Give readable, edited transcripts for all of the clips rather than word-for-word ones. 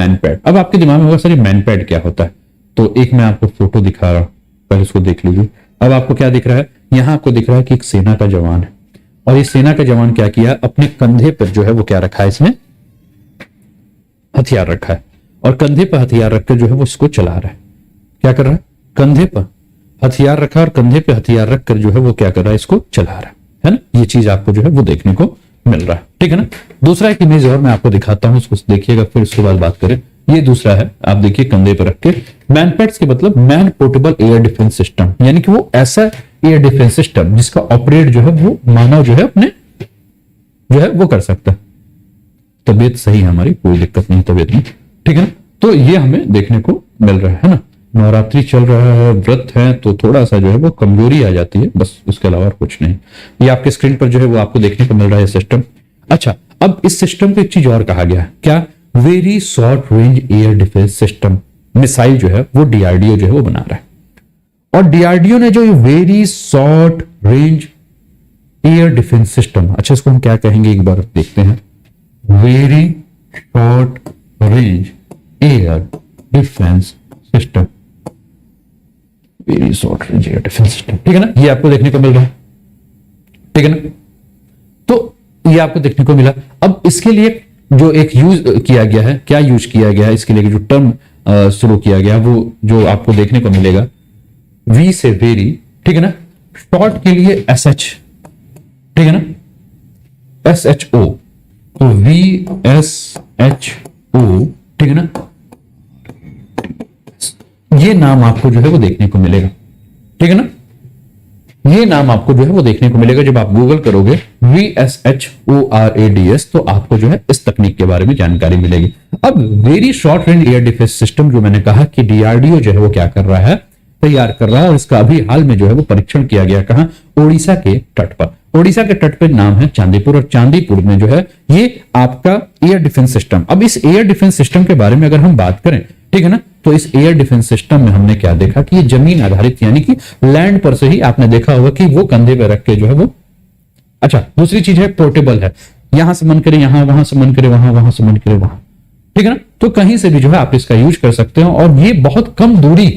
MANPAD. अब आपके दिमाग में होगा सर ये मैनपैड क्या होता है, तो एक मैं आपको फोटो दिखा रहा हूं, पहले उसको देख लीजिए। अब आपको क्या दिख रहा है, यहां आपको दिख रहा है कि एक सेना का जवान है, और ये सेना का जवान क्या किया, अपने कंधे पर जो है वो क्या रखा है, इसमें हथियार रखा है, और कंधे पर हथियार रखकर जो है वो इसको चला रहा है। क्या कर रहा है, कंधे पर हथियार रखा और कंधे पे हथियार रखकर जो है वो क्या कर रहा है, इसको चला रहा है ना। ये चीज आपको जो है वो देखने को मिल रहा है, ठीक है ना। दूसरा एक इमेज और मैं आपको दिखाता हूं, उसको देखिएगा, फिर उसके बाद बात करें। ये दूसरा है, आप देखिए कंधे पर रख के। मैनपैड्स के मतलब man portable air defence system, यानी कि वो ऐसा एयर डिफेंस सिस्टम जिसका ऑपरेट जो है वो मानव जो है अपने जो है वो कर सकता है। तबीयत सही है हमारी, कोई दिक्कत नहीं तबीयत में, ठीक है ना। तो ये हमें देखने को मिल रहा है ना। नवरात्रि चल रहा है, व्रत है, तो थोड़ा सा जो है वो कमजोरी आ जाती है, बस इसके अलावा कुछ नहीं। ये आपके स्क्रीन पर जो है वो आपको देखने को मिल रहा है सिस्टम। अच्छा, अब इस सिस्टम को एक चीज और कहा गया है, क्या, very short range air defence system. Missile जो है वो डीआरडीओ जो है वो बना रहा है, और डीआरडीओ ने जो very short range air defence system, अच्छा इसको हम क्या कहेंगे एक बार देखते हैं, very short range air defence system, very short range air defence system, ठीक है ना। ये आपको देखने को मिल रहा है, ठीक है ना। तो ये आपको देखने को मिला। अब इसके लिए जो एक यूज किया गया है, क्या यूज किया गया है इसके लिए, जो टर्म शुरू किया गया वो जो आपको देखने को मिलेगा, वी से वेरी, ठीक है ना। शॉर्ट के लिए एस एच, ठीक है ना, एस एच ओ, तो वी एस एच ओ, ठीक है ना। ये नाम आपको जो है वो देखने को मिलेगा, ठीक है ना। ये नाम आपको जो है वो देखने को मिलेगा जब आप गूगल करोगे VSHORADS, तो आपको जो है इस तकनीक के बारे में जानकारी मिलेगी। अब very short range air defence system जो मैंने कहा कि डीआरडीओ जो है वो क्या कर रहा है, तैयार कर रहा है, और इसका अभी हाल में जो है वो परीक्षण किया गया, कहां, ओडिशा के तट पर। ओडिशा के तट पर नाम है चांदीपुर, और चांदीपुर में जो है ये आपका एयर डिफेंस सिस्टम। अब इस एयर डिफेंस सिस्टम के बारे में अगर हम बात करें, ठीक है ना, तो इस एयर डिफेंस सिस्टम में हमने क्या देखा कि ये जमीन आधारित, यानी कि लैंड पर से ही आपने देखा होगा कि वो कंधे पे रख के जो है वो, अच्छा दूसरी चीज है पोर्टेबल है, यहां से मन करे यहां, वहां से मन करे वहां, वहां से मन करे वहां, ठीक है ना। तो कहीं से भी जो है आप इसका यूज कर सकते हो, और ये बहुत कम दूरी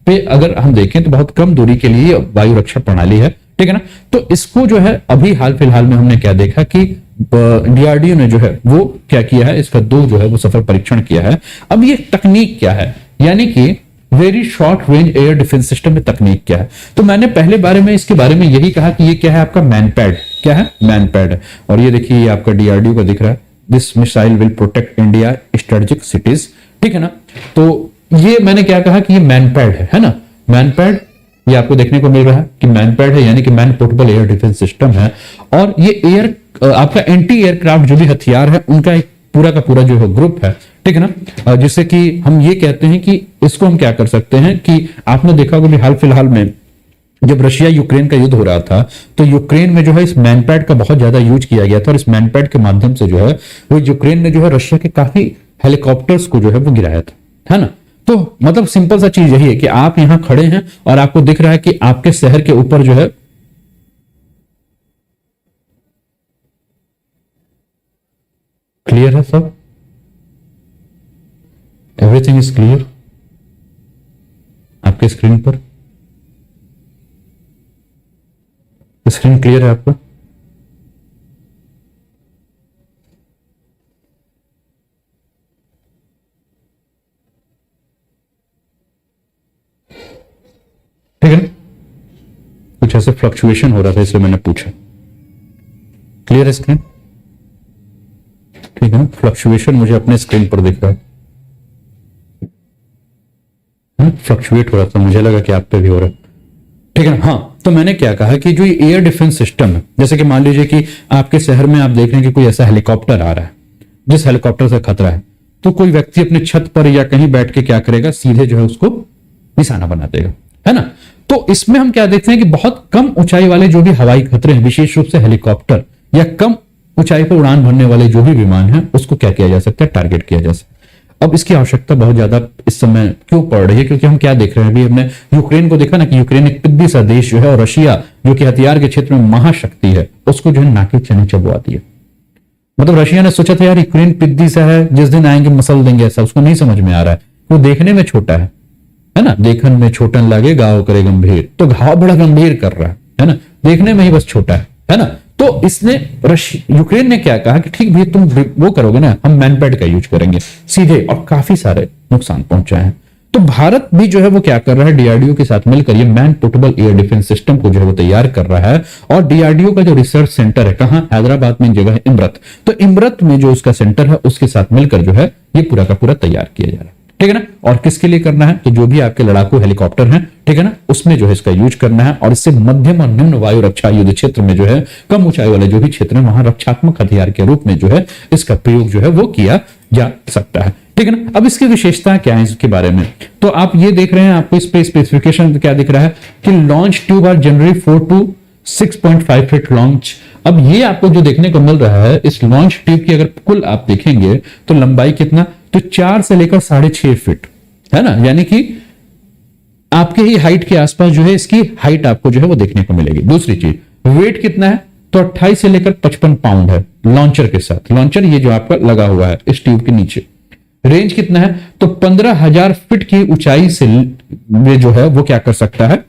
पे अगर हम देखें तो बहुत कम दूरी के लिए वायु रक्षा प्रणाली है, ठीक है ना। तो इसको जो है अभी हाल फिलहाल में हमने क्या देखा कि डीआरडीओ ने जो है वो क्या किया है, इसका 2 जो है वो सफल परीक्षण किया है। अब ये तकनीक क्या है, यानी कि very short range air defence system में तकनीक क्या है, तो मैंने पहले बारे में इसके बारे में यही कहा कि ये क्या है, आपका मैनपैड, क्या है, मैनपैड। और ये देखिए ये आपका डीआरडीओ का दिख रहा है, this missile will protect India strategic cities, ठीक है ना। तो ये मैंने क्या कहा कि ये मैनपैड है ना, मैनपैड ये आपको देखने को मिल रहा है कि मैनपैड है, यानी कि man portable air defence system है। और ये एयर आपका एंटी एयरक्राफ्ट जो भी हथियार है उनका एक पूरा का पूरा जो है ग्रुप है, ठीक है ना। जिससे कि हम ये कहते हैं कि इसको हम क्या कर सकते हैं कि आपने देखा होगा कि हाल फिलहाल में जब रशिया यूक्रेन का युद्ध हो रहा था, तो यूक्रेन में जो है इस मैनपैड का बहुत ज्यादा यूज किया गया था, और इस मैनपैड के माध्यम से जो है वो यूक्रेन ने जो है रशिया के काफी हेलीकॉप्टर्स को जो है वो गिराया था, है ना। तो मतलब सिंपल सा चीज यही है कि आप यहां खड़े हैं और आपको दिख रहा है कि आपके शहर के ऊपर जो है, क्लियर है सब, एवरीथिंग इज क्लियर आपके स्क्रीन पर, स्क्रीन क्लियर है आपका। ठीक है ना, कुछ ऐसे फ्लक्चुएशन हो रहा था इसलिए मैंने पूछा। क्लियर है स्क्रीन, ठीक है ना। फ्लक्चुएशन मुझे अपने स्क्रीन पर दिख रहा है, फ्लक्चुएट हो रहा था, मुझे लगा कि आप पे भी हो रहा है, ठीक है ना। हाँ, तो मैंने क्या कहा कि जो ये एयर डिफेंस सिस्टम है, जैसे कि मान लीजिए कि आपके शहर में आप देख रहे हैं कि कोई ऐसा हेलीकॉप्टर आ रहा है जिस हेलीकॉप्टर से खतरा है, तो कोई व्यक्ति अपने छत पर या कहीं बैठ के क्या करेगा, सीधे जो है उसको निशाना बना देगा, है ना। तो इसमें हम क्या देखते हैं कि बहुत कम ऊंचाई वाले जो भी हवाई खतरे हैं, विशेष रूप से हेलीकॉप्टर या कम ऊंचाई पर उड़ान भरने वाले जो भी विमान हैं, उसको क्या किया जा सकता है, टारगेट किया जा सकता है। अब इसकी आवश्यकता बहुत ज्यादा इस समय क्यों पड़ रही है, क्योंकि हम क्या देख रहे हैं, अभी हमने यूक्रेन को देखा ना कि यूक्रेन एक पिद्दी सा देश जो है, और रशिया जो कि हथियार के क्षेत्र में महाशक्ति है, उसको जो है नाके चने चबवा दिया। मतलब रशिया ने सोचा था यार यूक्रेन पिद्दी सा है, जिस दिन आएंगे मसल देंगे, ऐसा उसको नहीं समझ में आ रहा है। वो देखने में छोटा है ना, देखन में छोटन लागे गाँव करे गंभीर, तो घाव बड़ा गंभीर कर रहा है ना, देखने में ही बस छोटा है ना। तो इसने यूक्रेन ने क्या कहा कि ठीक भी तुम वो करोगे ना, हम मैनपैड का यूज करेंगे सीधे, और काफी सारे नुकसान पहुंचाए हैं। तो भारत भी जो है वो क्या कर रहा है, डीआरडीओ के साथ मिलकर ये man portable air defence system को जो है वो तैयार कर रहा है। और डीआरडीओ का जो रिसर्च सेंटर है कहां, हैदराबाद में एक जगह है इमरत, तो इमरत में जो उसका सेंटर है उसके साथ मिलकर जो है ये पूरा का पूरा तैयार किया जा रहा है, ठीक है ना। और किसके लिए करना है, तो जो भी आपके लड़ाकू हेलीकॉप्टर हैं, ठीक है ना, उसमें जो है इसका यूज करना है। और इससे मध्यम और निम्न वायु रक्षा युद्ध क्षेत्र में जो है, कम ऊंचाई वाले जो भी क्षेत्र है वहां रक्षात्मक हथियार के रूप में जो है इसका प्रयोग जो है वो किया जा सकता है, ठीक है ना। अब इसकी विशेषता क्या है इसके बारे में, तो आप ये देख रहे हैं, आपको इस पे स्पेसिफिकेशन क्या दिख रहा है कि launch tube are generally 4 to 6.5 feet launch. अब ये आपको जो देखने को मिल रहा है, इस लॉन्च ट्यूब की अगर कुल आप देखेंगे तो लंबाई कितना, तो 4 से लेकर 6.5 फीट है ना, यानी कि आपके ही हाइट के आसपास जो है इसकी हाइट आपको जो है वो देखने को मिलेगी। दूसरी चीज, वेट कितना है, तो 28 से लेकर 55 पाउंड है लॉन्चर के साथ, लॉन्चर ये जो आपका लगा हुआ है इस ट्यूब के नीचे। रेंज कितना है, तो 15,000 फीट की ऊंचाई से में जो है वो क्या कर सकता है,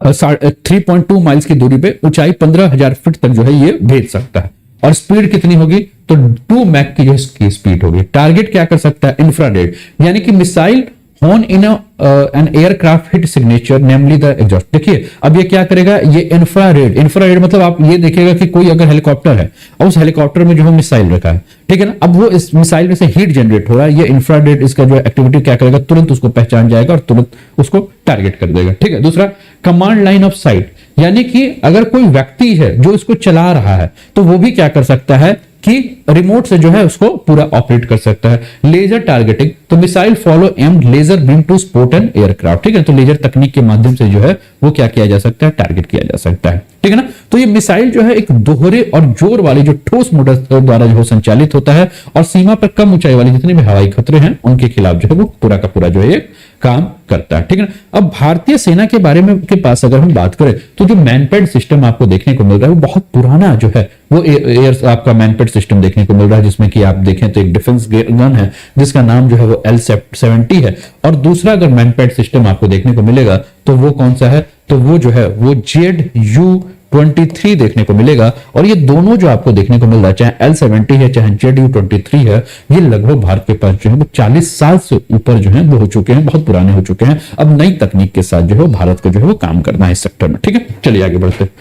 3.2 माइल्स की दूरी पे ऊंचाई 15,000 फीट तक जो है ये भेज सकता है। और स्पीड कितनी होगी, तो 2 मैक की जो इसकी स्पीड होगी। टारगेट क्या कर सकता है, इंफ्रारेड, यानी कि missile on in an aircraft hit signature namely the exhaust. देखिए अब ये क्या करेगा, ये इंफ्रारेड, इंफ्रारेड मतलब आप ये देखेगा कि कोई अगर हेलीकॉप्टर है और उस हेलीकॉप्टर में जो है मिसाइल रखा है, ठीक है ना, अब वो इस मिसाइल में से हीट जनरेट हो रहा है, ये इंफ्रारेड इसका जो एक्टिविटी क्या करेगा, तुरंत उसको पहचान जाएगा और तुरंत उसको टारगेट कर देगा, ठीक है। दूसरा, कमांड लाइन ऑफ साइट, यानी कि अगर कोई व्यक्ति है जो इसको चला रहा है तो वो भी क्या कर सकता है कि रिमोट से जो है उसको पूरा ऑपरेट कर सकता है। लेजर टारगेटिंग, तो missile follow aimed laser beam to spot an aircraft, ठीक है, तो लेजर तकनीक के माध्यम से जो है वो क्या किया जा सकता है, टारगेट किया जा सकता है, ठीक है ना। तो ये मिसाइल जो है एक दोहरे और जोर वाली जो ठोस मोटर द्वारा जो संचालित होता है और सीमा पर कम ऊंचाई वाले जितने भी हवाई खतरे हैं उनके खिलाफ जो है वो पूरा का पूरा जो है काम करता है, ठीक है ना। अब भारतीय सेना के बारे में के पास अगर हम बात करें तो जो मैनपैड सिस्टम आपको देखने को मिल रहा है वो बहुत पुराना जो है वो एयर आपका मैनपैड सिस्टम देखने को मिल रहा है, जिसमें कि आप देखें तो एक डिफेंस गन है जिसका नाम जो है वो L70 है। और दूसरा अगर मैनपैड सिस्टम आपको देखने को मिलेगा तो वो कौन सा है, तो वो जो है वो ZU-23 देखने को मिलेगा। और ये दोनों जो आपको देखने को मिल रहा है, चाहे L70 है चाहे ZU-23 है, ये लगभग भारत के पास जो है वो 40 साल से ऊपर जो है वो हो चुके हैं, बहुत पुराने हो चुके हैं। अब नई तकनीक के साथ जो है भारत को जो है वो काम करना है इस सेक्टर में, ठीक है। चलिए आगे बढ़ते हैं।